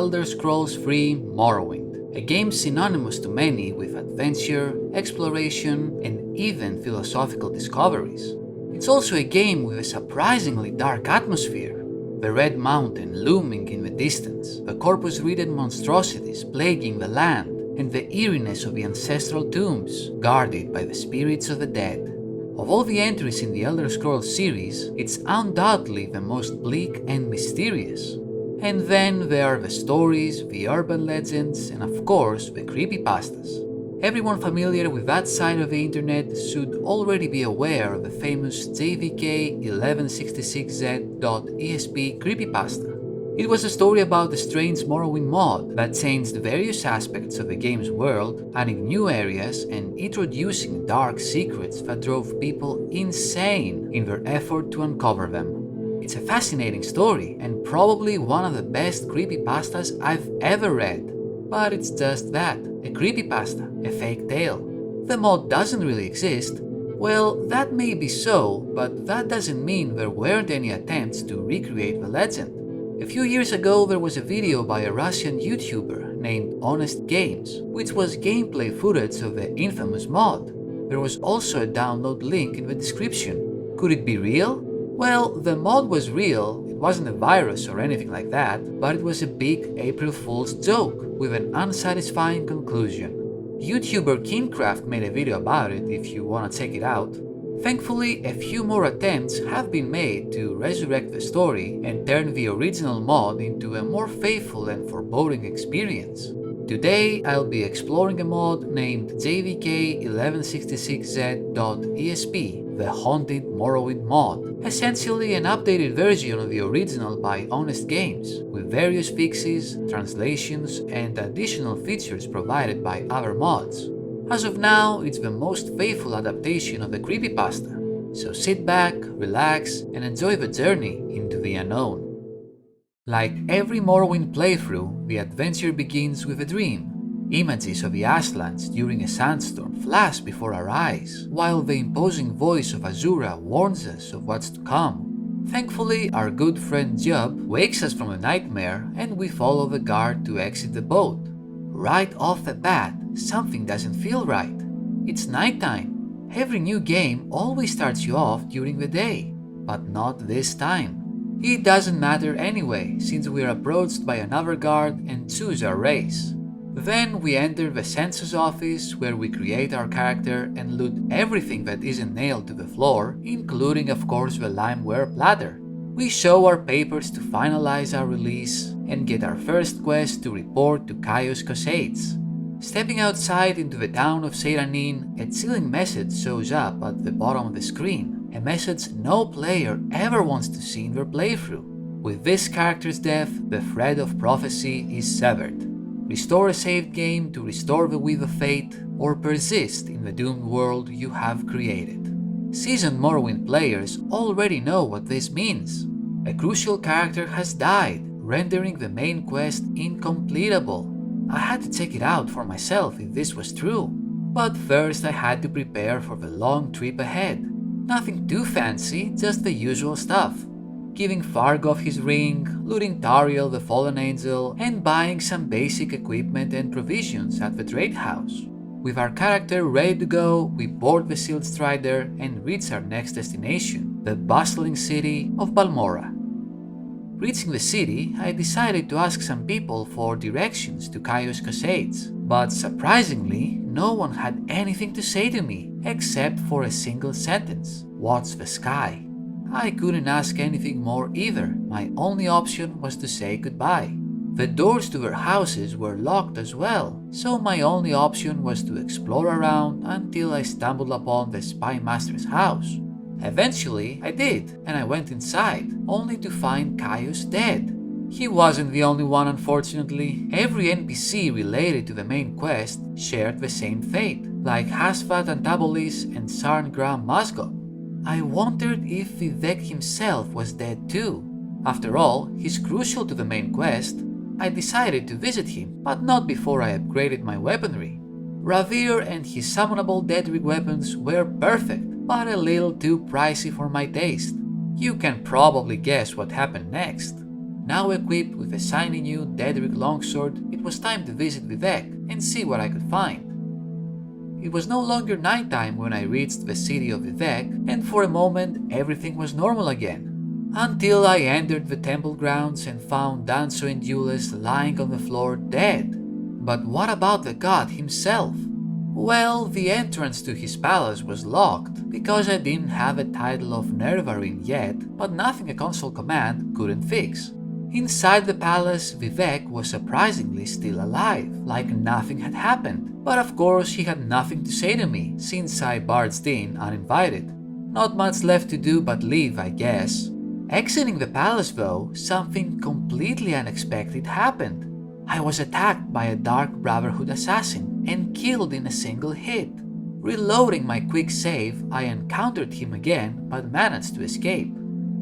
Elder Scrolls III Morrowind, a game synonymous to many with adventure, exploration, and even philosophical discoveries. It's also a game with a surprisingly dark atmosphere. The Red Mountain looming in the distance, the corpus-ridden monstrosities plaguing the land, and the eeriness of the ancestral tombs guarded by the spirits of the dead. Of all the entries in the Elder Scrolls series, it's undoubtedly the most bleak and mysterious. And then there are the stories, the urban legends, and of course the creepypastas. Everyone familiar with that side of the internet should already be aware of the famous jvk1166z.esp creepypasta. It was a story about the strange Morrowind mod that changed various aspects of the game's world, adding new areas and introducing dark secrets that drove people insane in their effort to uncover them. It's a fascinating story and probably one of the best creepypastas I've ever read. But it's just that, a creepypasta, a fake tale. The mod doesn't really exist. Well, that may be so, but that doesn't mean there weren't any attempts to recreate the legend. A few years ago there was a video by a Russian YouTuber named Honest Games, which was gameplay footage of the infamous mod. There was also a download link in the description. Could it be real? Well, the mod was real, it wasn't a virus or anything like that, but it was a big April Fool's joke with an unsatisfying conclusion. YouTuber Kingcraft made a video about it if you wanna check it out. Thankfully, a few more attempts have been made to resurrect the story and turn the original mod into a more faithful and foreboding experience. Today, I'll be exploring a mod named jvk1166z.esp, the Haunted Morrowind Mod, essentially an updated version of the original by Honest Games, with various fixes, translations, and additional features provided by other mods. As of now, it's the most faithful adaptation of the creepypasta, so sit back, relax, and enjoy the journey into the unknown. Like every Morrowind playthrough, the adventure begins with a dream. Images of the Ashlands during a sandstorm flash before our eyes, while the imposing voice of Azura warns us of what's to come. Thankfully, our good friend Job wakes us from a nightmare and we follow the guard to exit the boat. Right off the bat, something doesn't feel right. It's nighttime. Every new game always starts you off during the day, but not this time. It doesn't matter anyway, since we are approached by another guard and choose our race. Then we enter the census office where we create our character and loot everything that isn't nailed to the floor, including of course the limeware platter. We show our papers to finalize our release and get our first quest to report to Caius Cosates. Stepping outside into the town of Seyranin, a chilling message shows up at the bottom of the screen, a message no player ever wants to see in their playthrough. With this character's death, the thread of prophecy is severed. Restore a saved game to restore the Weave of Fate, or persist in the doomed world you have created. Seasoned Morrowind players already know what this means. A crucial character has died, rendering the main quest incompletable. I had to check it out for myself if this was true. But first I had to prepare for the long trip ahead. Nothing too fancy, just the usual stuff. Giving Fargoth his ring, looting Tariel the Fallen Angel, and buying some basic equipment and provisions at the trade house. With our character ready to go, we board the Shield Strider and reach our next destination, the bustling city of Balmora. Reaching the city, I decided to ask some people for directions to Caius Cosates, but surprisingly, no one had anything to say to me, except for a single sentence: "Watch the sky." I couldn't ask anything more either. My only option was to say goodbye. The doors to their houses were locked as well, so my only option was to explore around until I stumbled upon the Spy Master's house. Eventually, I did, and I went inside, only to find Caius dead. He wasn't the only one, unfortunately. Every NPC related to the main quest shared the same fate, like Hasvat Antabolis and Sarngram Musgob. I wondered if Vivek himself was dead too. After all, he's crucial to the main quest. I decided to visit him, but not before I upgraded my weaponry. Ravir and his summonable Deadrig weapons were perfect, but a little too pricey for my taste. You can probably guess what happened next. Now equipped with a shiny new Daedric longsword, it was time to visit Vivek and see what I could find. It was no longer nighttime when I reached the city of Vivek, and for a moment everything was normal again. Until I entered the temple grounds and found Danso and Jules lying on the floor dead. But what about the god himself? Well, the entrance to his palace was locked because I didn't have a title of Nervarin yet, but nothing a console command couldn't fix. Inside the palace, Vivek was surprisingly still alive, like nothing had happened. But of course he had nothing to say to me, since I barged in uninvited. Not much left to do but leave, I guess. Exiting the palace though, something completely unexpected happened. I was attacked by a Dark Brotherhood assassin and killed in a single hit. Reloading my quick save, I encountered him again but managed to escape.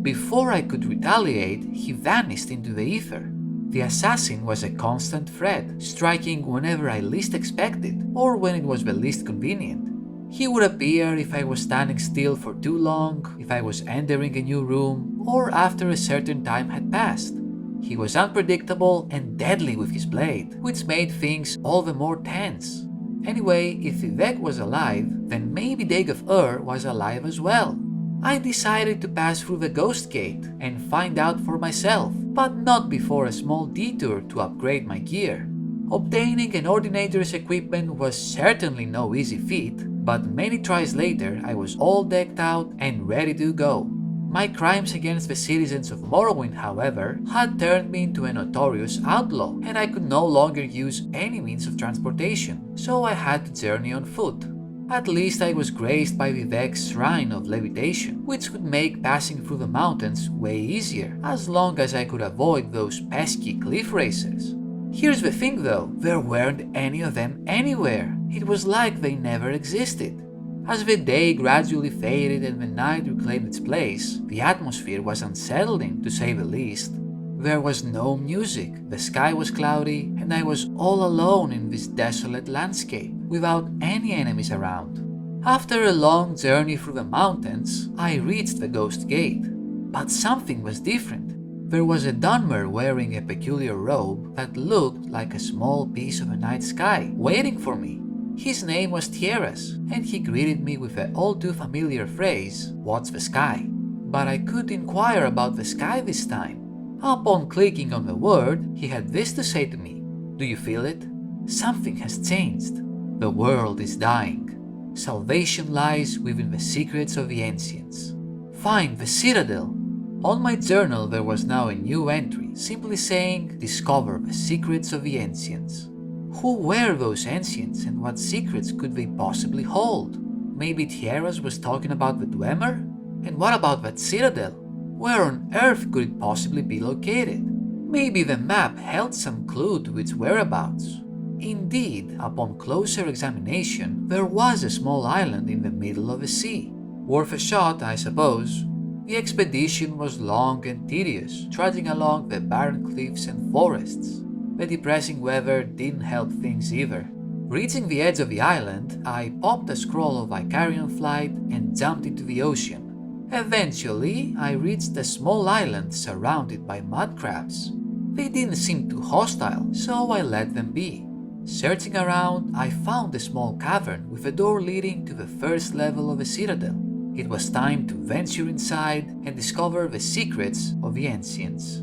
Before I could retaliate, he vanished into the ether. The assassin was a constant threat, striking whenever I least expected or when it was the least convenient. He would appear if I was standing still for too long, if I was entering a new room, or after a certain time had passed. He was unpredictable and deadly with his blade, which made things all the more tense. Anyway, if Vivek was alive, then maybe Daig of Ur was alive as well. I decided to pass through the Ghost Gate and find out for myself, but not before a small detour to upgrade my gear. Obtaining an Ordinator's equipment was certainly no easy feat, but many tries later I was all decked out and ready to go. My crimes against the citizens of Morrowind, however, had turned me into a notorious outlaw, and I could no longer use any means of transportation, so I had to journey on foot. At least I was graced by Vivek's shrine of levitation, which would make passing through the mountains way easier, as long as I could avoid those pesky cliff racers. Here's the thing though, there weren't any of them anywhere. It was like they never existed. As the day gradually faded and the night reclaimed its place, the atmosphere was unsettling to say the least. There was no music, the sky was cloudy, and I was all alone in this desolate landscape, without any enemies around. After a long journey through the mountains, I reached the Ghost Gate. But something was different. There was a Dunmer wearing a peculiar robe that looked like a small piece of the night sky, waiting for me. His name was Tieras, and he greeted me with the all too familiar phrase, "What's the sky?" But I could inquire about the sky this time. Upon clicking on the word, he had this to say to me: "Do you feel it? Something has changed. The world is dying. Salvation lies within the secrets of the ancients. Find the Citadel." On my journal there was now a new entry, simply saying, "Discover the secrets of the ancients." Who were those ancients and what secrets could they possibly hold? Maybe Tierras was talking about the Dwemer? And what about that Citadel? Where on earth could it possibly be located? Maybe the map held some clue to its whereabouts. Indeed, upon closer examination, there was a small island in the middle of the sea. Worth a shot, I suppose. The expedition was long and tedious, trudging along the barren cliffs and forests. The depressing weather didn't help things either. Reaching the edge of the island, I popped a scroll of Icarian flight and jumped into the ocean. Eventually, I reached a small island surrounded by mud crabs. They didn't seem too hostile, so I let them be. Searching around, I found a small cavern with a door leading to the first level of the Citadel. It was time to venture inside and discover the secrets of the ancients.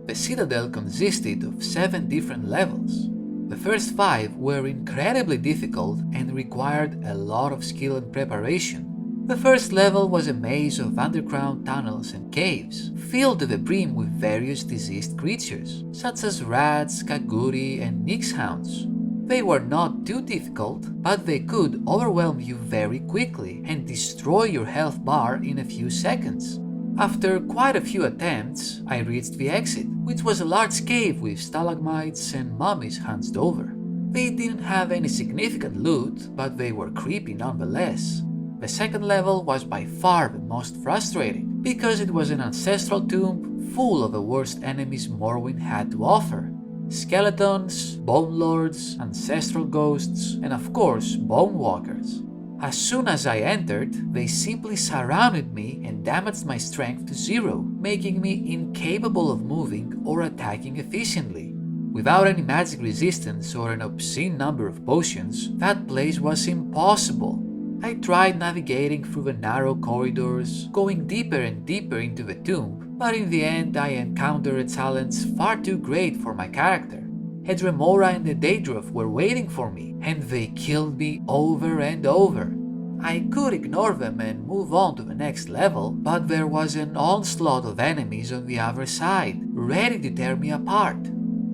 The Citadel consisted of 7 different levels. The first 5 were incredibly difficult and required a lot of skill and preparation. The first level was a maze of underground tunnels and caves, filled to the brim with various diseased creatures, such as rats, kaguri, and nixhounds. They were not too difficult, but they could overwhelm you very quickly and destroy your health bar in a few seconds. After quite a few attempts, I reached the exit, which was a large cave with stalagmites and mummies hunched over. They didn't have any significant loot, but they were creepy nonetheless. The second level was by far the most frustrating, because it was an ancestral tomb full of the worst enemies Morrowind had to offer. Skeletons, bone lords, ancestral ghosts, and of course bone walkers. As soon as I entered, they simply surrounded me and damaged my strength to 0, making me incapable of moving or attacking efficiently. Without any magic resistance or an obscene number of potions, that place was impossible. I tried navigating through the narrow corridors, going deeper and deeper into the tomb, but in the end I encountered a challenge far too great for my character. A Dremora and a Daedroth were waiting for me, and they killed me over and over. I could ignore them and move on to the next level, but there was an onslaught of enemies on the other side, ready to tear me apart.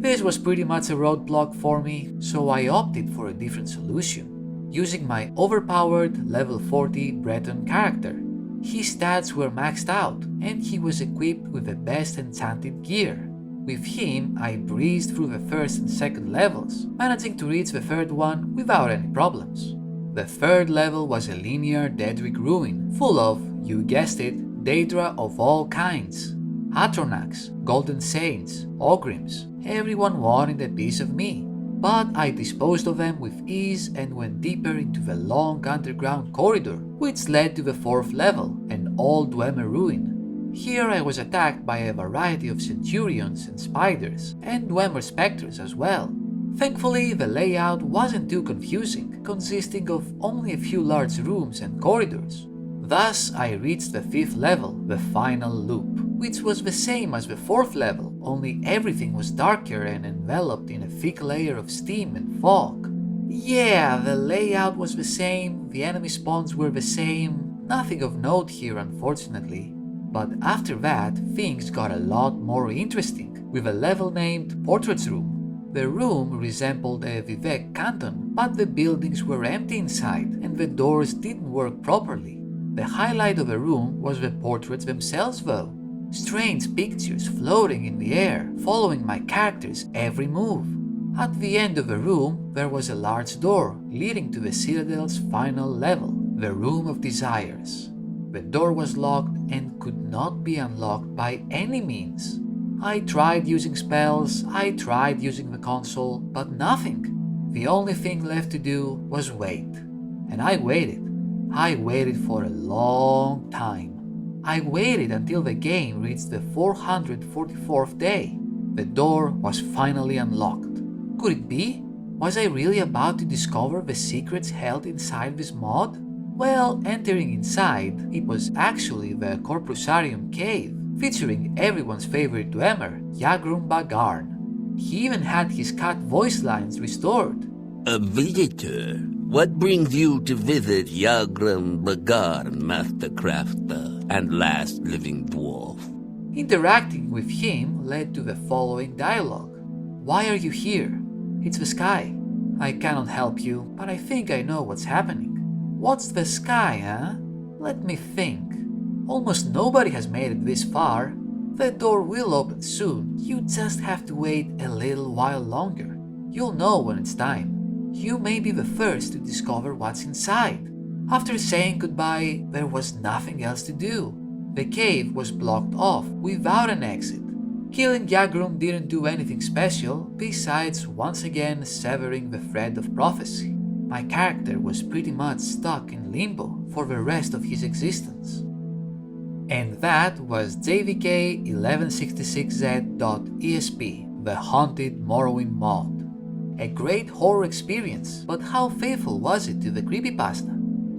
This was pretty much a roadblock for me, so I opted for a different solution, using my overpowered level 40 Breton character. His stats were maxed out, and he was equipped with the best enchanted gear. With him, I breezed through the first and second levels, managing to reach the third one without any problems. The third level was a linear Daedric ruin, full of, you guessed it, Daedra of all kinds. Atronachs, Golden Saints, Ogrims, everyone wanted a piece of me. But I disposed of them with ease and went deeper into the long underground corridor, which led to the 4th level, an old Dwemer ruin. Here I was attacked by a variety of centurions and spiders, and Dwemer specters as well. Thankfully, the layout wasn't too confusing, consisting of only a few large rooms and corridors. Thus, I reached the 5th level, the final loop, which was the same as the 4th level, only everything was darker and enveloped in a thick layer of steam and fog. Yeah, the layout was the same, the enemy spawns were the same, nothing of note here unfortunately. But after that, things got a lot more interesting, with a level named Portraits Room. The room resembled a Vivek canton, but the buildings were empty inside and the doors didn't work properly. The highlight of the room was the portraits themselves though. Strange pictures floating in the air, following my character's every move. At the end of the room, there was a large door leading to the Citadel's final level, the Room of Desires. The door was locked and could not be unlocked by any means. I tried using spells, I tried using the console, but nothing. The only thing left to do was wait. And I waited. I waited for a long time. I waited until the game reached the 444th day. The door was finally unlocked. Could it be? Was I really about to discover the secrets held inside this mod? Well, entering inside, it was actually the Corpusarium cave, featuring everyone's favorite Dwemer, Yagrum Bagarn. He even had his cat voice lines restored. A visitor? What brings you to visit Yagrum Bagarn, Master Crafter and last living dwarf? Interacting with him led to the following dialogue. Why are you here? It's the sky. I cannot help you, but I think I know what's happening. What's the sky, huh? Let me think. Almost nobody has made it this far. The door will open soon, you just have to wait a little while longer. You'll know when it's time. You may be the first to discover what's inside. After saying goodbye, there was nothing else to do. The cave was blocked off without an exit. Killing Yagrum didn't do anything special, besides once again severing the thread of prophecy. My character was pretty much stuck in limbo for the rest of his existence. And that was jvk1166z.esp, the Haunted Morrowind Mod. A great horror experience, but how faithful was it to the creepypasta?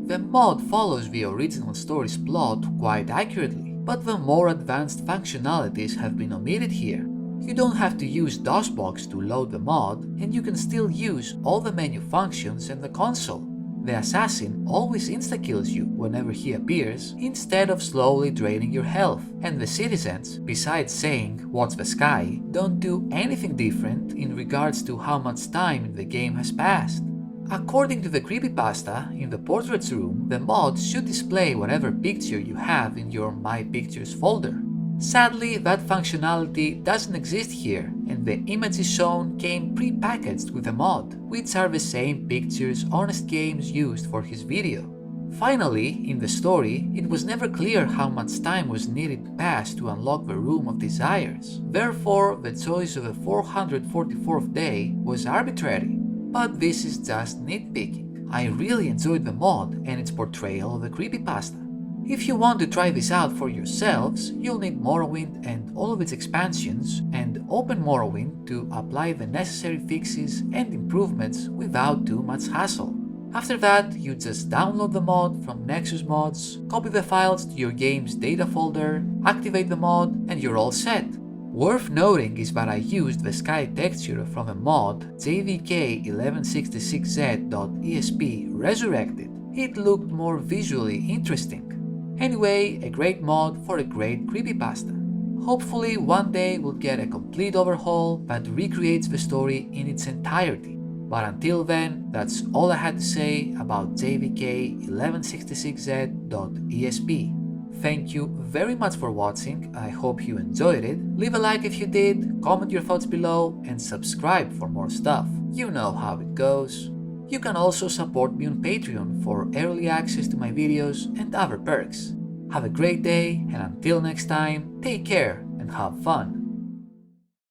The mod follows the original story's plot quite accurately, but the more advanced functionalities have been omitted here. You don't have to use DOSBox to load the mod, and you can still use all the menu functions and the console. The assassin always insta-kills you whenever he appears, instead of slowly draining your health, and the citizens, besides saying "What's the sky?", don't do anything different in regards to how much time in the game has passed. According to the creepypasta, in the Portraits room, the mod should display whatever picture you have in your My Pictures folder. Sadly, that functionality doesn't exist here, and the images shown came pre-packaged with the mod, which are the same pictures Honest Games used for his video. Finally, in the story, it was never clear how much time was needed to pass to unlock the Room of Desires. Therefore, the choice of the 444th day was arbitrary. But this is just nitpicking. I really enjoyed the mod and its portrayal of the creepypasta. If you want to try this out for yourselves, you'll need Morrowind and all of its expansions, and open Morrowind to apply the necessary fixes and improvements without too much hassle. After that, you just download the mod from Nexus Mods, copy the files to your game's data folder, activate the mod, and you're all set. Worth noting is that I used the sky texture from the mod jvk1166z.esp Resurrected. It looked more visually interesting. Anyway, a great mod for a great creepypasta. Hopefully one day we'll get a complete overhaul that recreates the story in its entirety. But until then, that's all I had to say about jvk1166z.esp. Thank you very much for watching, I hope you enjoyed it. Leave a like if you did, comment your thoughts below, and subscribe for more stuff. You know how it goes. You can also support me on Patreon for early access to my videos and other perks. Have a great day, and until next time, take care and have fun.